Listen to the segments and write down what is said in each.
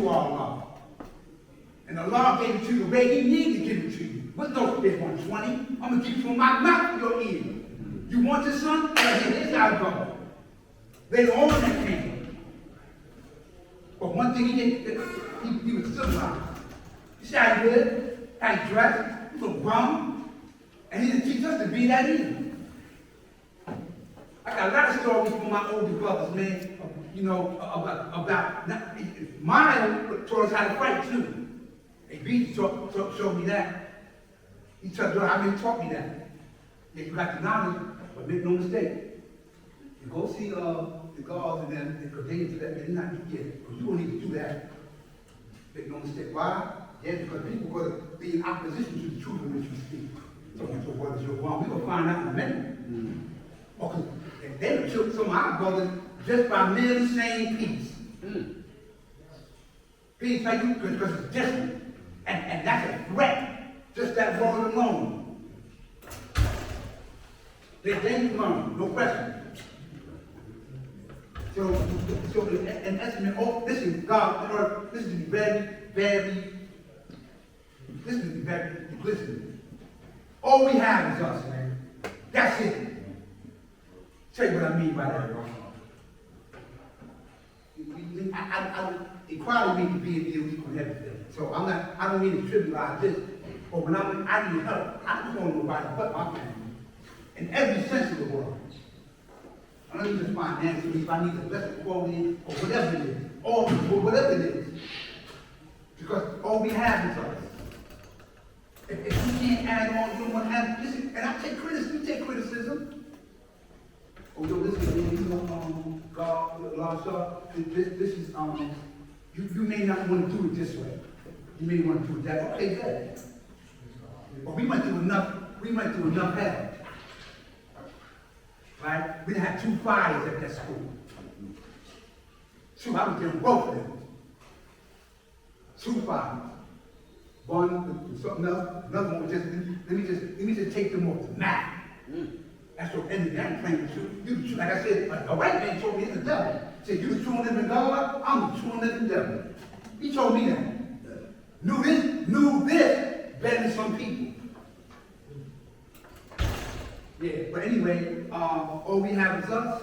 you all are. And Allah gave it to you the way He needed to give it to you. But don't forget 120. I'm going to keep from my mouth to your ear. You want your son? Well, here's how it goes. They all in that came. But one thing he did, he was civilized. You see how he lived, how he dressed, he was grown, and he didn't teach us to be that either. I got a lot of stories from my older brothers, man, you know, about mine taught us how to fight too. And B showed me that. He taught me that. Yeah, you got the knowledge, but make no mistake. You go see the guards and them, because they into that, they're not get. Because you don't need to do that. Make no mistake. Why? Yeah, because people are going to be in opposition to the truth in which you speak. So what is your wrong? We're going to find out in a minute. Because they would kill some of our brothers just by merely saying peace. Peace, like you, because it's different. And that's a threat. Just that word alone. Then you learn, no question. So in estimate, listen, God, the earth, this is to be very, listen. All we have is us, man. That's it. Tell you what I mean by that. Equality means to be an illegal in everything. So I don't mean to trivialize this, but when I need help, I don't want nobody but my family. In every sense of the word. I don't need to financially, if I need a better quality, or whatever it is, or whatever it is. Because all we have is us. If you can't add on, you don't want to have, listen, and I take criticism, you take criticism. Oh, yo, this is, God, this is, you may not want to do it this way. You may want to do it that way. Okay, good. But we went through enough hell. Right? We had 2 fires at that school. 2, I was doing both of them. 2 fires. One with something else, another one was just, let me just take them off the map. That's what ended up playing with you. Like I said, a white man told me he's the devil. He said, you the true and living God, I'm the true and living devil. He told me that. Knew this better than some people. Yeah, but anyway, all we have is us.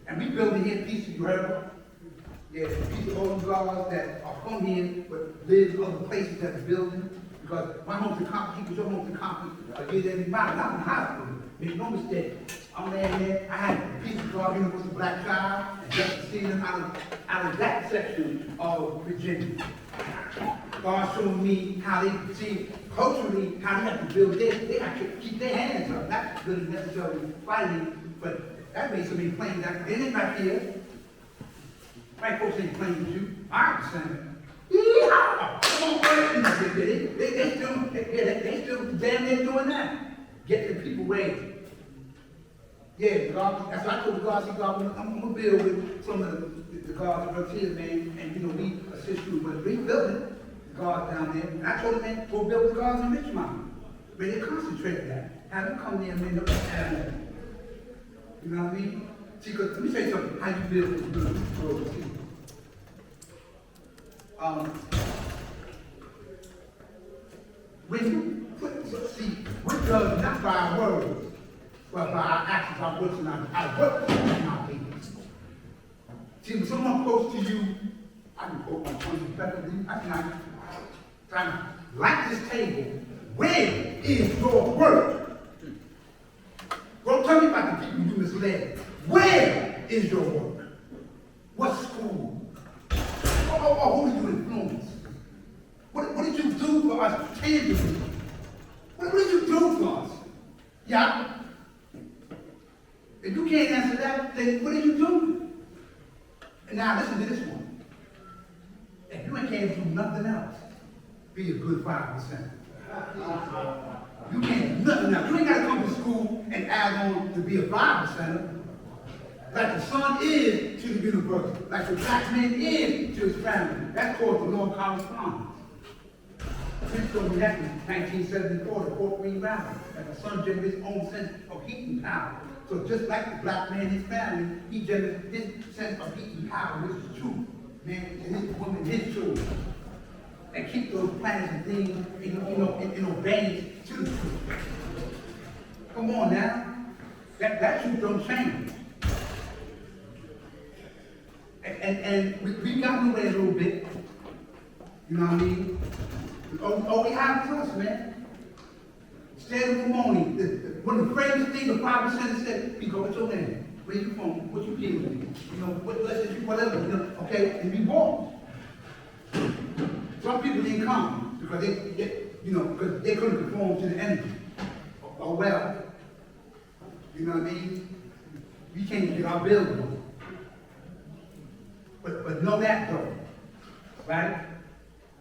And we building here pieces, you heard? Yeah, these are all the guards that are from here, but live in other places that are building. Because my home's in Compton, keep your home in Compton, live every mile. I'm in the hospital. Make no mistake. I'm there, I had a piece of guard in with a black child, and just to see them out of that section of Virginia. God showed me how they see culturally how they have to build this. They have to keep their hands up, not really necessarily fighting, but that makes them playing that. They ain't back here. White folks ain't playing with you. I understand. Yeehaw! Come on, they still damn near doing that. Get the people waiting. Yeah, God, that's why I told the God, see, God, I'm going to build with some of the guards that are here, man, and, you know, we assist you with rebuilding the guards down there. And I told them, man, go build the guards in Richmond. Where they concentrate that. Have them come there and make up the area. You know what I mean? See, because let me tell you something, how you build this building. When you we judge not by our words, but by our actions, our works, and our work in our people. See, when someone close to you, I can quote my son effectively, I can try to like this table. Where is your work? Don't tell me about the people you misled. Where is your work? What school? Or who did you influence? What did you do for us tangibly? What did you do for us? Yeah? If you can't answer that, then what did you do? And now listen to this one. If you ain't can't do nothing else, be a good 5%. You can't do nothing else. You ain't got to come to school and add on to be a 5%. Like the son is to the university. Like the black man is to his family. That's called the law of correspondence. Prince told me that in 1974, the Fort Greene Valley, that the son generated his own sense of heat and power. So just like the black man and his family, he generated his sense of heat and power, which is true. Man, and his woman, his children. planets and things, in obedience to the truth. Come on now. That truth don't change. And we got away a little bit. You know what I mean? All we have is us, man. Stand up morning. One of the greatest things the Bible said, we go, what's your name? Where's your phone? What you dealing with? You know, whatever, you know, okay? And we walk. Some people didn't come because because they couldn't conform to the enemy. Or well. You know what I mean? We can't get our building. But know that though, right?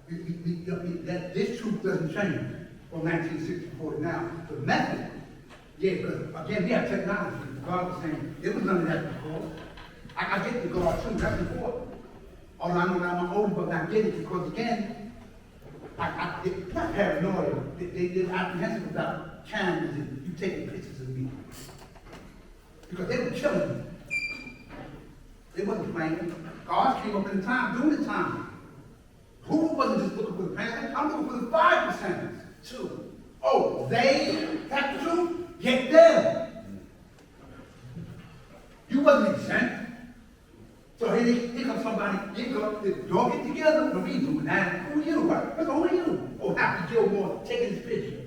That this truth doesn't change from 1964 to now. The method, yeah, because again, we have technology. God was saying, there was none of that before. I get the God too, that's important. All I know now, I'm older, but I get it because again, it's not paranoia. They're apprehensive about cameras and you taking pictures of me. Because they were killing me. They wasn't playing. God came up in the time, during the time. Who wasn't just looking for the pants? I'm looking for the 5% too. Oh, they have the truth? Get them. You wasn't exempt. So here comes somebody, don't get together. What are we doing now? Who are you? Who are you? Oh, Happy Gilmore taking his picture.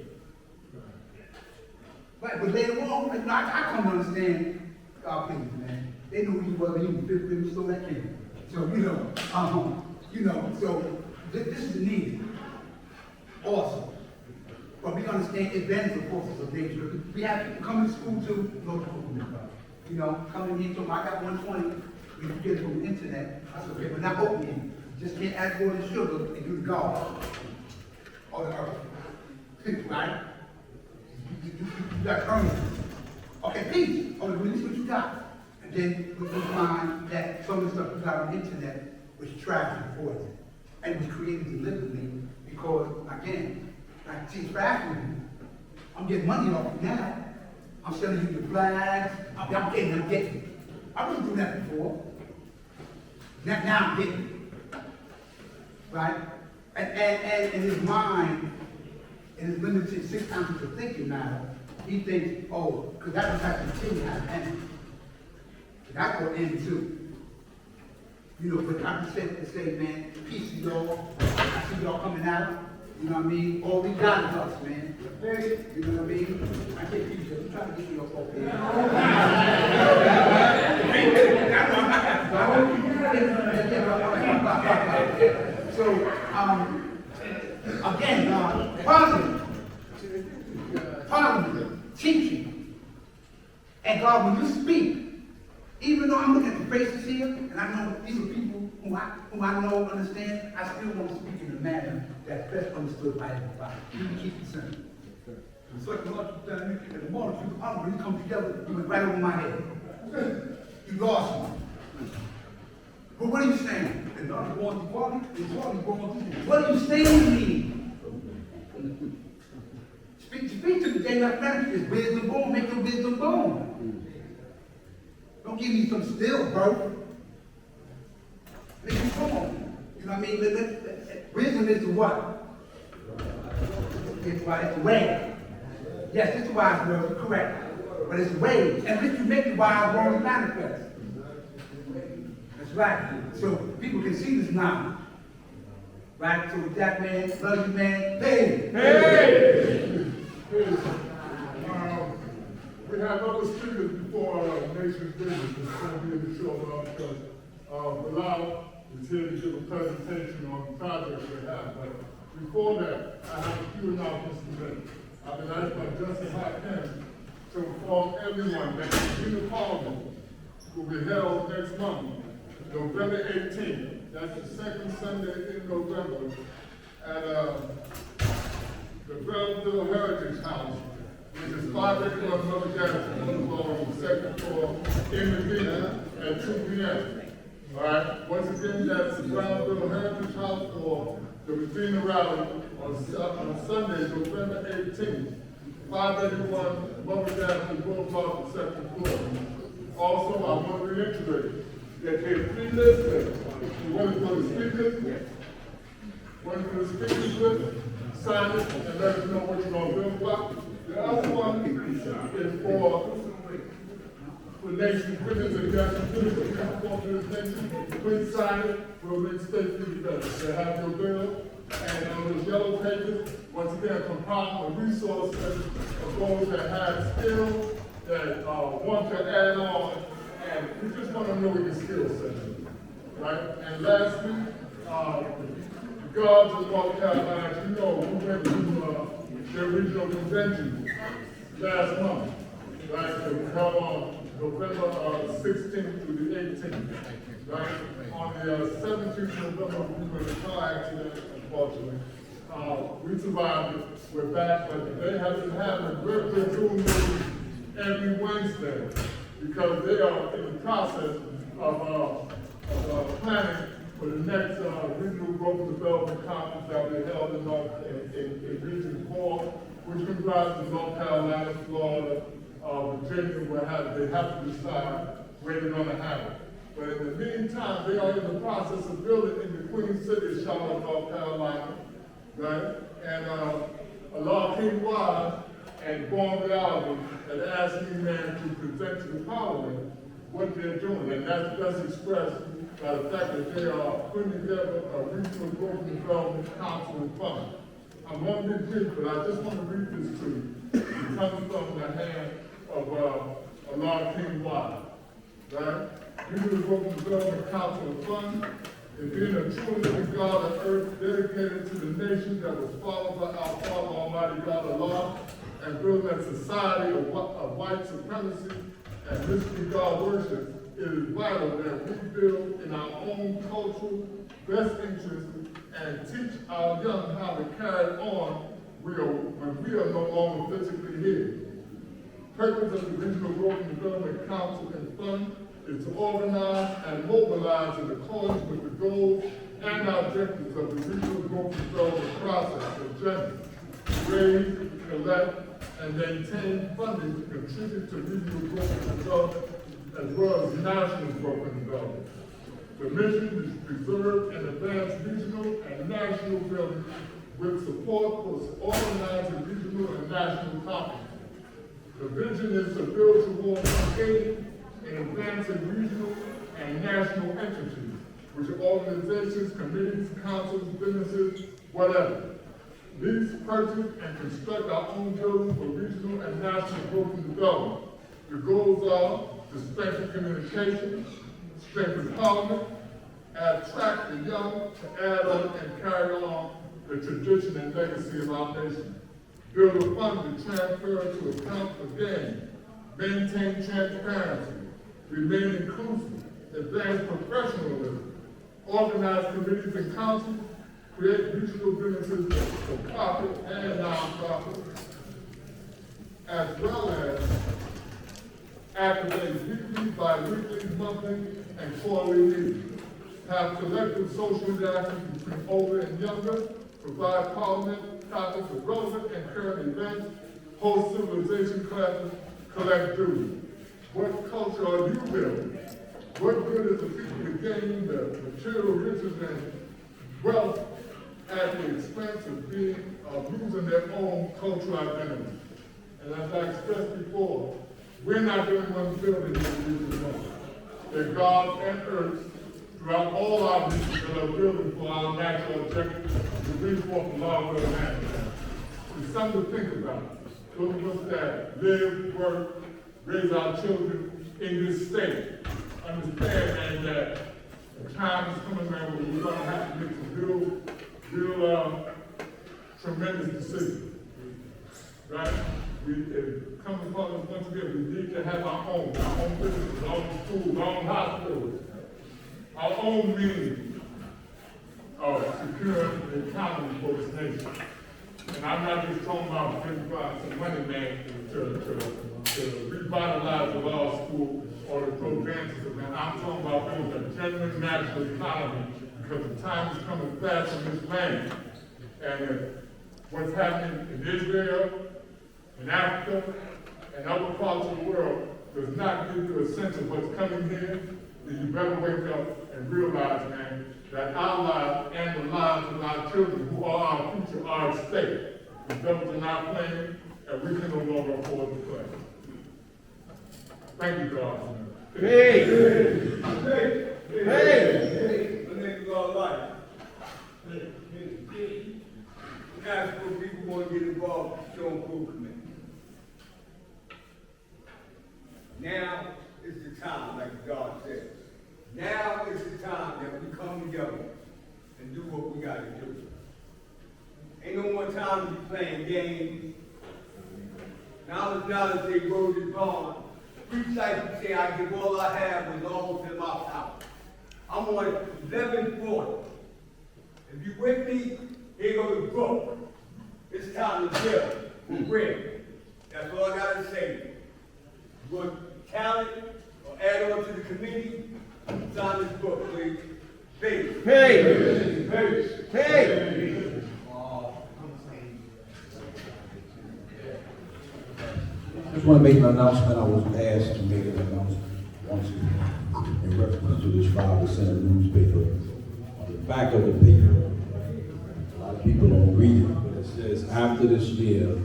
Right, but later on, I come to understand, God please, man. They knew who he was, and he was 50 stole that king. So, so this is the need. Awesome. But we understand advantage of forces of nature. We have people coming to school too, coming here, so I got 120, we can get it from the internet. I said, okay, we're not opening. You just can't add more than sugar and do the God. Or the earth. Right? You got to earn it. Okay, peace. Oh, release what you got. And then we find that some of the stuff you got on the internet was trash and poison. And it was created deliberately because, again, like teach fashion, I'm getting money off it now. I'm selling you the flags. I'm getting. I wasn't doing that before. Now I'm getting. Right? And in his mind, in his limited 6 ounces of thinking now, he thinks, oh, because that was actually continue to end. That's going to end too. But I just said to say, man, peace to y'all. I see y'all coming out. You know what I mean? All we got is us, man. You know what I mean? I can't teach you. I'm trying to get you up over here. So, again, positive, teaching. And God, when you speak, even though I'm looking at the faces here, and I know these are people whom I know, understand, I still want to speak in a manner that's best understood by everybody. You can keep it simple. So the Lord telling me, and the multitude of unbelief come together, you went right over my head. You lost me. But what are you saying? And God going to party, and party going to what are you saying to me? Speak to the day like that. Is wisdom born, make the wisdom born. Don't give me some still, bro. Make it born. You know what I mean? Wisdom is the what? It's the way. Yes, it's the wise world, you're correct. But it's the way. And if you make the wise world manifest. That's right. So people can see this now. Right? So with that, man, love you, man. Hey! We have other speakers before Nation's Business that's going to be in the show because Bilal is here to give a presentation on the projects we have. But before that, I have a few announcements to make. I've been asked by Justice Hakim to inform everyone that the Virginia Parliament will be held next month, November 18th. That's the second Sunday in November at the Belleville Heritage House, which is 581 Mother Jackson Boulevard on the second floor in Medina at 2 p.m. All right. Once again, that's the Belleville Heritage House for the Medina Rally on Sunday, November 18th, 581 Mother Jackson Boulevard on the second floor. Also, I want to reiterate that there are 3 listeners. You want to go to speakers? One of the speakers with, sign it, and let us know what you're gonna build about. The other one is for nations, women's and young people, for this nation. Please sign it, we'll make state fee better. They have your bill, and on those yellow pages, once again, compile the resources of those that have skills, that want to add on, and we just want to know your skill set, right? And lastly, the Guards of North Carolina, you know, we went to their regional convention last month, right? It was held on November 16th through the 18th, right? On the 17th of November, we were in a car accident, unfortunately. We survived it, we're back, but they have been having regular Zoom meetings every Wednesday because they are in the process of planning for the next regional growth and development conference that will be held in Region 4, which comprises North Carolina, Florida, Virginia, where they have to decide where they're going to have it. But in the meantime, they are in the process of building in the Queen City of Charlotte, North Carolina, right? And Allah King Wise and Born Reality had asked me, man, to present to the Parliament what they're doing. And that's best expressed by the fact that they are putting together a regional growth and development council and fund. I'm going to be brief, but I just want to read this to you. It comes from the hand of Allah King Wise, right? Regional growth and development council and fund is being a true living God on earth, dedicated to the nation that was followed by our Father Almighty God Allah, and building a society of white supremacy and mystery God worship. It is vital that we build in our own cultural best interest and teach our young how to carry on when we are no longer physically here. Purpose of the Regional Growth and Development Council and Fund is to organize and mobilize in accordance with the goals and objectives of the regional growth and development process agenda, raise, collect, and maintain funding to contribute to regional growth and development as well as national growth and development. The mission is to preserve and advance regional and national building with support for organizing regional and national conferences. The vision is to build towards creating and advancing regional and national entities, which are organizations, committees, councils, businesses, whatever. Lease, purchase, and construct our own buildings for regional and national growth and development. The goals are to strengthen communication, strengthen parliament, attract the young to add on and carry on the tradition and legacy of our nation. Build a fund to transfer to account for gain, maintain transparency, remain inclusive, advance professionalism, organize committees and councils, create regional businesses for profit and non-profit, as well as activate weekly, bi-weekly, monthly, and quarterly meetings, have collective social interactions between older and younger, provide parliament topics of relevant and current events, host civilization classes, collect dues. What culture are you building? What good is the people to gain the material riches and wealth at the expense of losing their own cultural identity? And as I expressed before, we're not the only ones building this region. There are God and earth throughout all our regions that are building for our natural objectives to bring forth the law of the land. It's something to think about. Those of us that live, work, raise our children in this state, understand, man, that the time is coming, man, where we're going to have to make some real tremendous decisions, right? It comes upon us once again, we need to have our own businesses, our own schools, our own hospitals, our own means of securing the economy for this nation. And I'm not just talking about bringing some money, man, to revitalize the law school or to throw dances, man. I'm talking about building a genuine national economy because the time is coming fast in this land. And what's happening in Israel, in Africa, and other parts of the world does not give you a sense of what's coming here. then you better wake up and realize, man, that our lives and the lives of our children, who are our future, are at stake. The devils are not playing, and we can no longer afford to play. Thank you, God. Hey! Hey! My name is All Light. We ask for people who want to get involved with the show and prove committee. Now is the time, like God said. Now is the time that we come together and do what we got to do. Ain't no more time to be playing games. Now that they road is gone. Preach like you say, I give all I have with almost in my power. I'm on 1140. If you with me, here goes the book. It's time to build. Bread. That's all I gotta say. You want talent or add on to the committee? Sign this book, please. Please. Hey! Please. Hey! Just want to make an announcement. I was asked to make an announcement once in reference to this 5% newspaper. On the back of the paper, a lot of people don't read it, but it says, after this year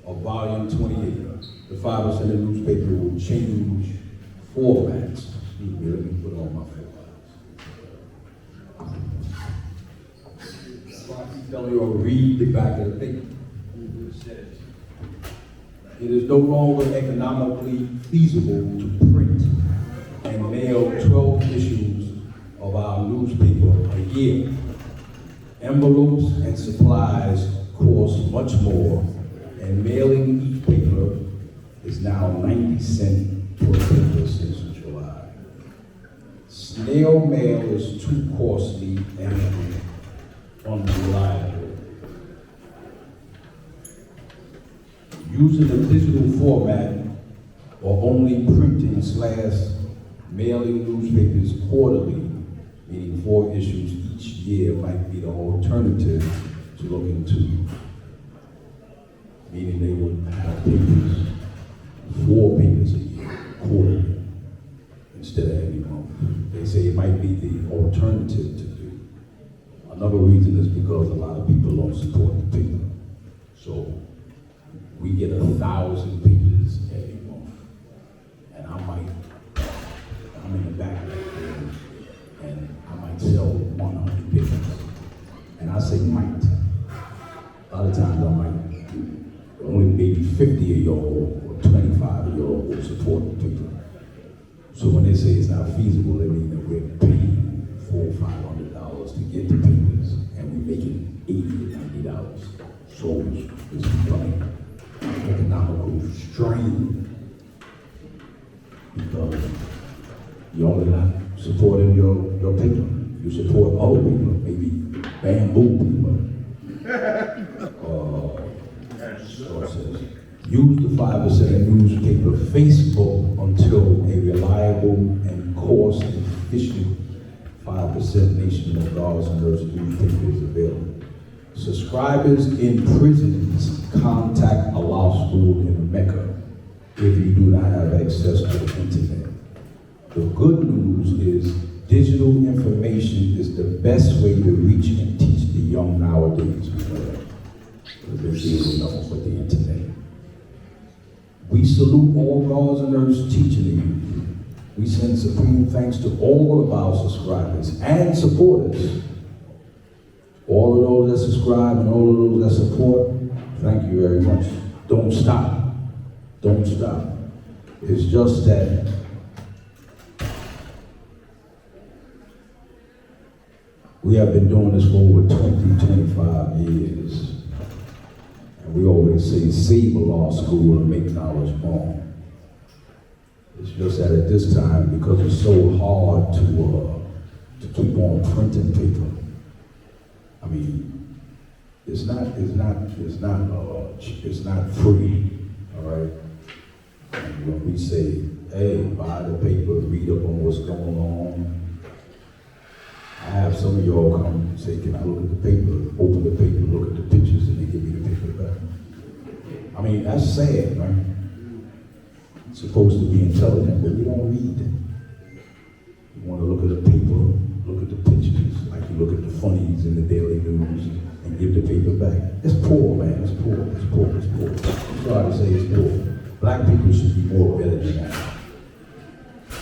of volume 28, the 5% newspaper will change formats. Excuse me, let me put on my formats. So I keep telling you, read the back of the paper. It says, it is no longer economically feasible to print and mail 12 issues of our newspaper a year. Envelopes and supplies cost much more, and mailing each paper is now 90 cents per paper since July. Snail mail is too costly and unreliable. Using a digital format or only printing / mailing newspapers quarterly, meaning 4 issues each year, might be the alternative to look into. Meaning they would have papers, 4 papers a year, quarterly, instead of every month. They say it might be the alternative to do. Another reason is because a lot of people don't support the paper. So we get 1,000 papers every month. And I'm in the back of that thing, and I might sell 100 papers. And I say might. A lot of times I might, only maybe 50 of y'all or 25 of y'all will support the paper. So when they say it's not feasible, they mean that we're paying $400 or $500 to get the papers, and we're making $80 or $90. So it's becoming economical strain because y'all are not supporting your paper. You support other people, maybe bamboo people. So it says, use the 5% newspaper Facebook until a reliable and cost-efficient 5% Nation of Guards and Nurses newspaper is available. Subscribers in prisons contact a law school in Mecca if you do not have access to the internet. The good news is digital information is the best way to reach and teach the young nowadays because they're seeing nothing but the internet. We salute all guards and nurses teaching the youth. We send supreme thanks to all of our subscribers and supporters. All of those that subscribe and all of those that support, thank you very much. Don't stop. Don't stop. It's just that we have been doing this for over 25 years. And we always say, save a law school and make knowledge more. It's just that at this time, because it's so hard to keep on printing paper, I mean, it's not free, all right? And when we say, hey, buy the paper, read up on what's going on, I have some of y'all come and say, can I look at the paper, open the paper, look at the pictures, and they give me the paper back. I mean, that's sad, right? It's supposed to be intelligent, but we don't read. We You want to look at the paper, look at the pictures, like you look at the funnies in the daily news, and give the paper back. It's poor, man. It's poor. It's poor. It's poor. I'm sorry to say it's poor. Black people should be more better than that.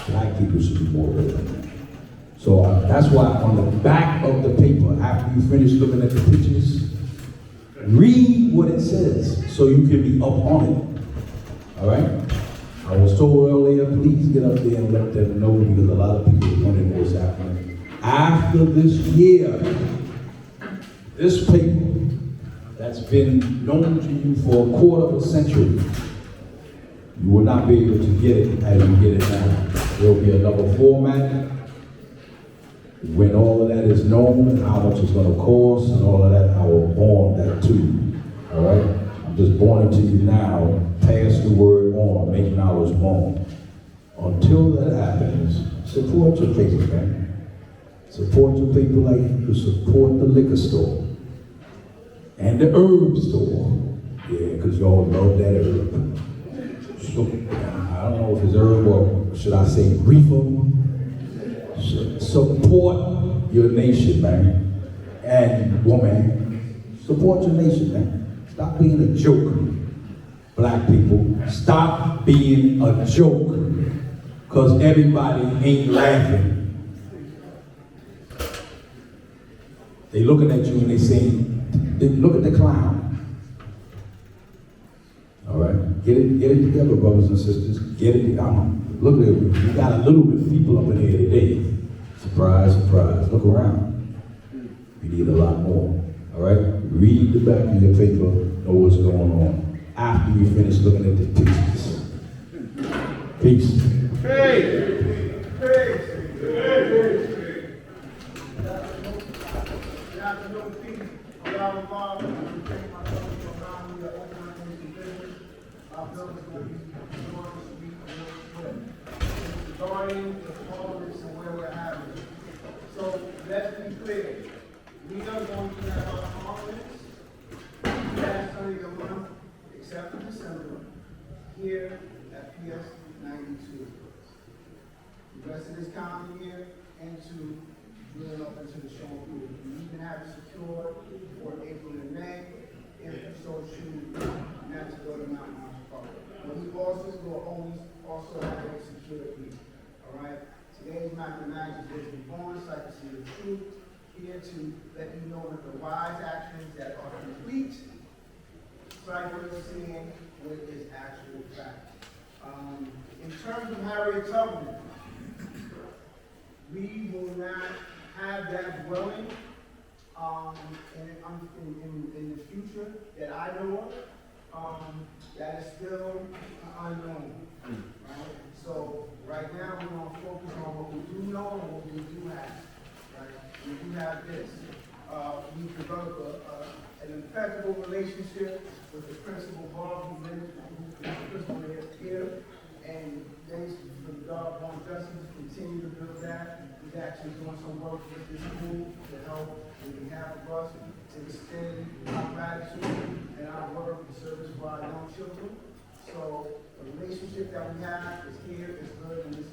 Black people should be more better than that. So that's why on the back of the paper, after you finish looking at the pictures, read what it says so you can be up on it. All right? I was told earlier, please get up there and let them know because a lot of people are wondering what's happening. After this year, this paper that's been known to you for a quarter of a century, you will not be able to get it as you get it now. There will be another format. When all of that is known and how much it's going to cost and all of that, I will warn that to you. All right? I'm just warning to you now. Pass the word on. Make knowledge known. Until that happens, support your people, man. Support your people like you support the liquor store and the herb store. Yeah, because y'all love that herb. So, I don't know if it's herb or should I say reefer. Support your nation, man, and woman. Support your nation, man. Stop being a joke, black people. Stop being a joke, because everybody ain't laughing. They looking at you and they saying, look at the clown. All right? Get it together, brothers and sisters. Get it together. Look at it. We got a little bit of people up in here today. Surprise, surprise. Look around. We need a lot more. All right? Read the back of your paper, know what's going on. After you finish looking at the pictures. Peace. Regarding the politics and where we're having. So let's be clear. We are going to have our conference last Sunday of the month, except for December, here at PS 92. The rest of this calendar year into building up into the show. We even have it secured for April and May, if you so choose not to go to Mount Park. But we also will always also have it secured here. All right. Today's mathematics is born, psychology of truth, here to let you know that the wise actions that are complete, seeing what is actual fact. In terms of Harriet Tubman, we will not have that dwelling in the future that I know of. That is still unknown. Right? So right now we're going to focus on what we do know and what we do have. Right? We do have this. We developed an impeccable relationship with the principal Bob, who lives, who's the principal here, and thanks to God, Bon Justin, to continue to build that. He's actually doing some work with this school to help on behalf of us to extend our gratitude and our work and service for our young children. So the relationship that we have is here, is good, and this